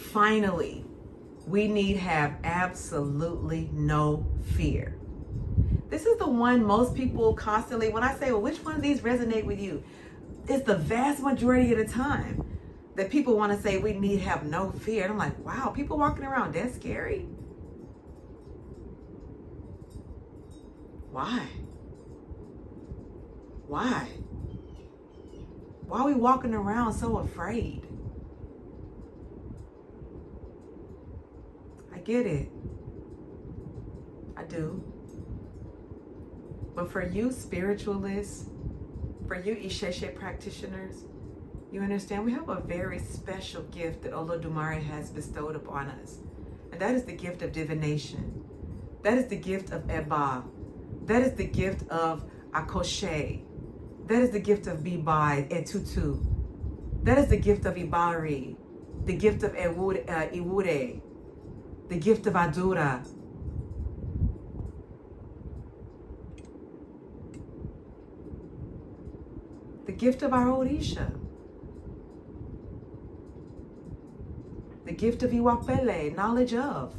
Finally, we need have absolutely no fear. This is the one most people constantly, when I say, well, which one of these resonate with you? It's the vast majority of the time that people want to say we need have no fear. And I'm like, wow, people walking around, that's scary. Why? Why? Why are we walking around so afraid? I get it. I do. But for you spiritualists, for you Isheshe practitioners, you understand we have a very special gift that Olodumare has bestowed upon us. And that is the gift of divination. That is the gift of Eba. That is the gift of Akoshe. That is the gift of Bibai, Etutu. That is the gift of Ibari. The gift of Iwure. The gift of Adura. The gift of our Orisha. The gift of Iwapele, knowledge of.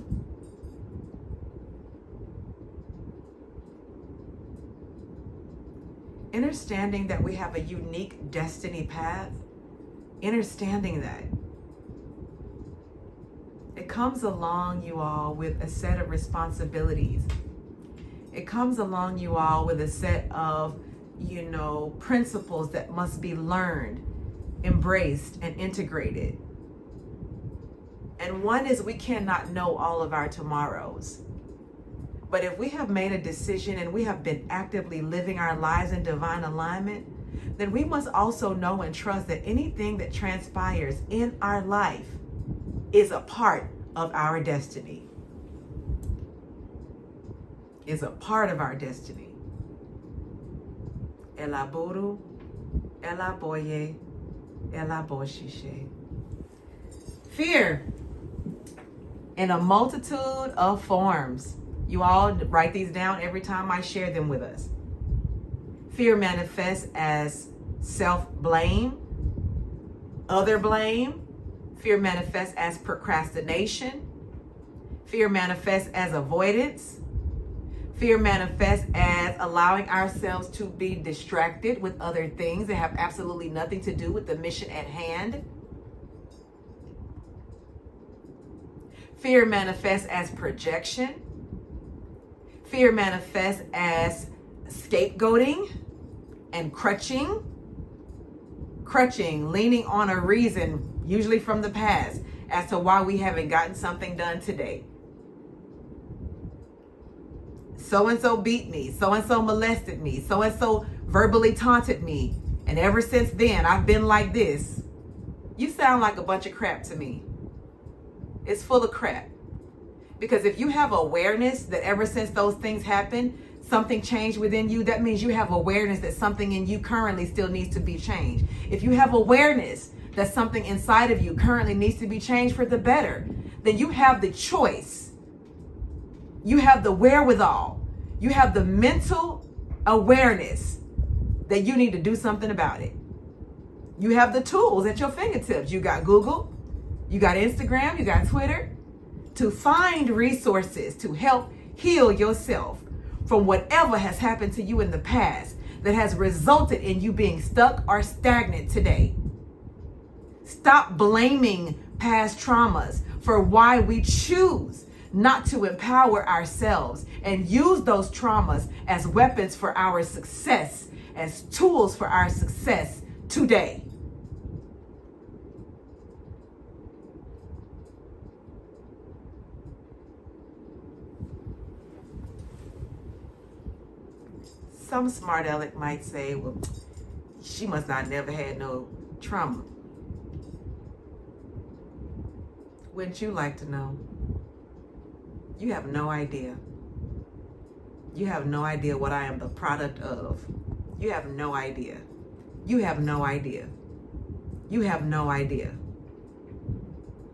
Understanding that we have a unique destiny path, understanding that it comes along, you all, with a set of responsibilities. It comes along, you all, with a set of, principles that must be learned, embraced, and integrated. And one is we cannot know all of our tomorrows. But if we have made a decision and we have been actively living our lives in divine alignment, then we must also know and trust that anything that transpires in our life is a part of our destiny. Is a part of our destiny. Elaburu, elaboye, elaboshishe. Fear in a multitude of forms. You all write these down every time I share them with us. Fear manifests as self-blame, other blame. Fear manifests as procrastination. Fear manifests as avoidance. Fear manifests as allowing ourselves to be distracted with other things that have absolutely nothing to do with the mission at hand. Fear manifests as projection. Fear manifests as scapegoating and crutching. Crutching, leaning on a reason, usually from the past, as to why we haven't gotten something done today. So-and-so beat me. So-and-so molested me. So-and-so verbally taunted me. And ever since then, I've been like this. You sound like a bunch of crap to me. It's full of crap. Because if you have awareness that ever since those things happened, something changed within you, that means you have awareness that something in you currently still needs to be changed. If you have awareness that something inside of you currently needs to be changed for the better, then you have the choice. You have the wherewithal. You have the mental awareness that you need to do something about it. You have the tools at your fingertips. You got Google, you got Instagram, you got Twitter, to find resources to help heal yourself from whatever has happened to you in the past that has resulted in you being stuck or stagnant today. Stop blaming past traumas for why we choose not to empower ourselves and use those traumas as weapons for our success, as tools for our success today. Some smart aleck might say, well, she must not never had no trauma. Wouldn't you like to know? You have no idea. You have no idea what I am the product of. You have no idea. You have no idea. You have no idea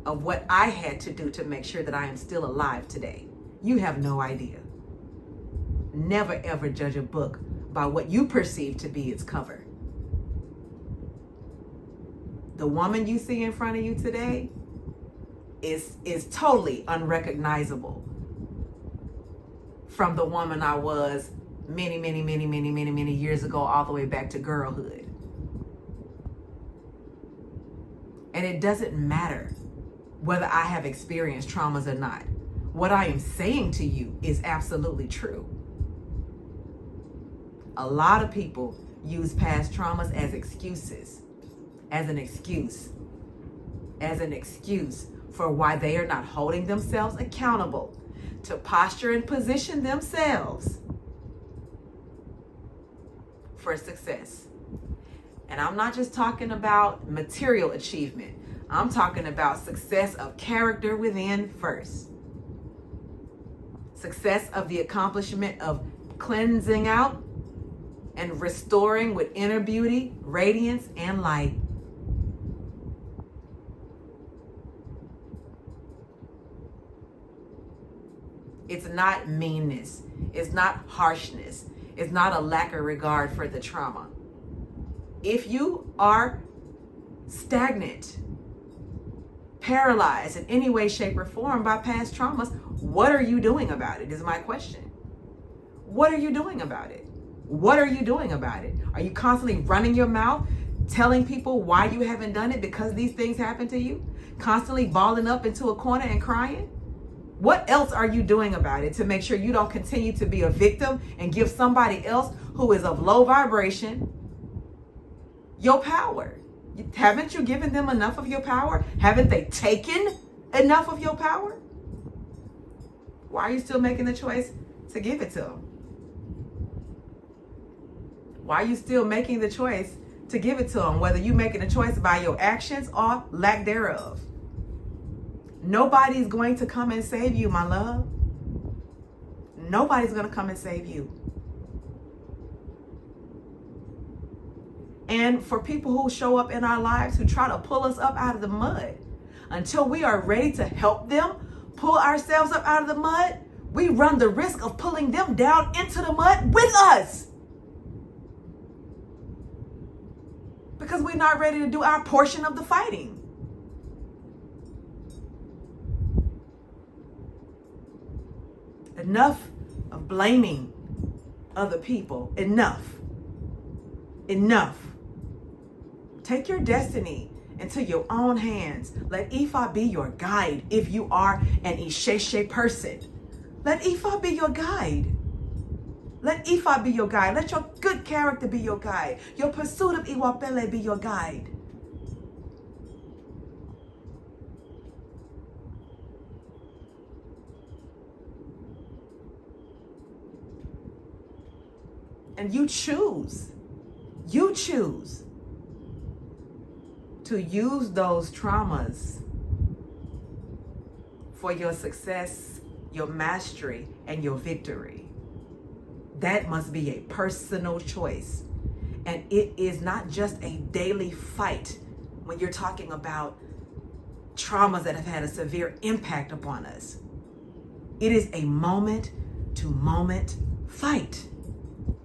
of what I had to do to make sure that I am still alive today. You have no idea. Never ever judge a book by what you perceive to be its cover. The woman you see in front of you today is totally unrecognizable from the woman I was many years ago, all the way back to girlhood. And it doesn't matter whether I have experienced traumas or not. What I am saying to you is absolutely true. A lot of people use past traumas as excuses, as an excuse for why they are not holding themselves accountable to posture and position themselves for success. And I'm not just talking about material achievement. I'm talking about success of character within first. Success of the accomplishment of cleansing out and restoring with inner beauty, radiance, and light. It's not meanness. It's not harshness. It's not a lack of regard for the trauma. If you are stagnant, paralyzed in any way, shape, or form by past traumas, what are you doing about it is my question. What are you doing about it? What are you doing about it? Are you constantly running your mouth, telling people why you haven't done it because these things happen to you? Constantly balling up into a corner and crying? What else are you doing about it to make sure you don't continue to be a victim and give somebody else who is of low vibration your power? Haven't you given them enough of your power? Haven't they taken enough of your power? Why are you still making the choice to give it to them? Why are you still making the choice to give it to them, whether you're making a choice by your actions or lack thereof? Nobody's going to come and save you, my love. Nobody's going to come and save you. And for people who show up in our lives who try to pull us up out of the mud, until we are ready to help them pull ourselves up out of the mud, we run the risk of pulling them down into the mud with us. Because we're not ready to do our portion of the fighting. Enough of blaming other people. Enough. Enough. Take your destiny into your own hands. Let Ifa be your guide if you are an Isheshe person. Let Ifa be your guide. Let Ifa be your guide. Let your good character be your guide. Your pursuit of Iwapele be your guide. And you choose to use those traumas for your success, your mastery, and your victory. That must be a personal choice. And it is not just a daily fight when you're talking about traumas that have had a severe impact upon us. It is a moment-to-moment fight.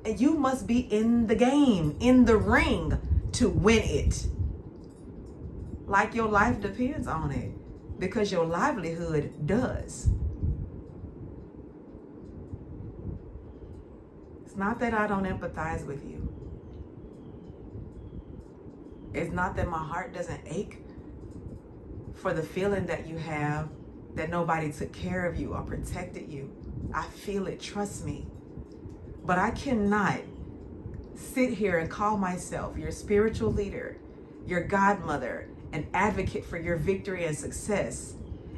And you must be in the game, in the ring to win it. Like your life depends on it, because your livelihood does. It's not that I don't empathize with you. It's not that my heart doesn't ache for the feeling that you have that nobody took care of you or protected you. I feel it, trust me. But I cannot sit here and call myself your spiritual leader, your godmother, an advocate for your victory and success,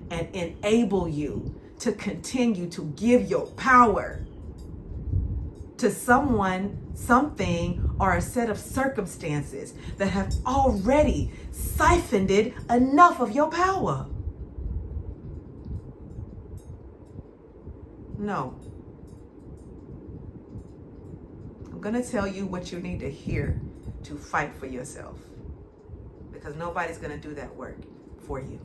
and enable you to continue to give your power to someone, something, or a set of circumstances that have already siphoned enough of your power. No. I'm going to tell you what you need to hear to fight for yourself, because nobody's going to do that work for you.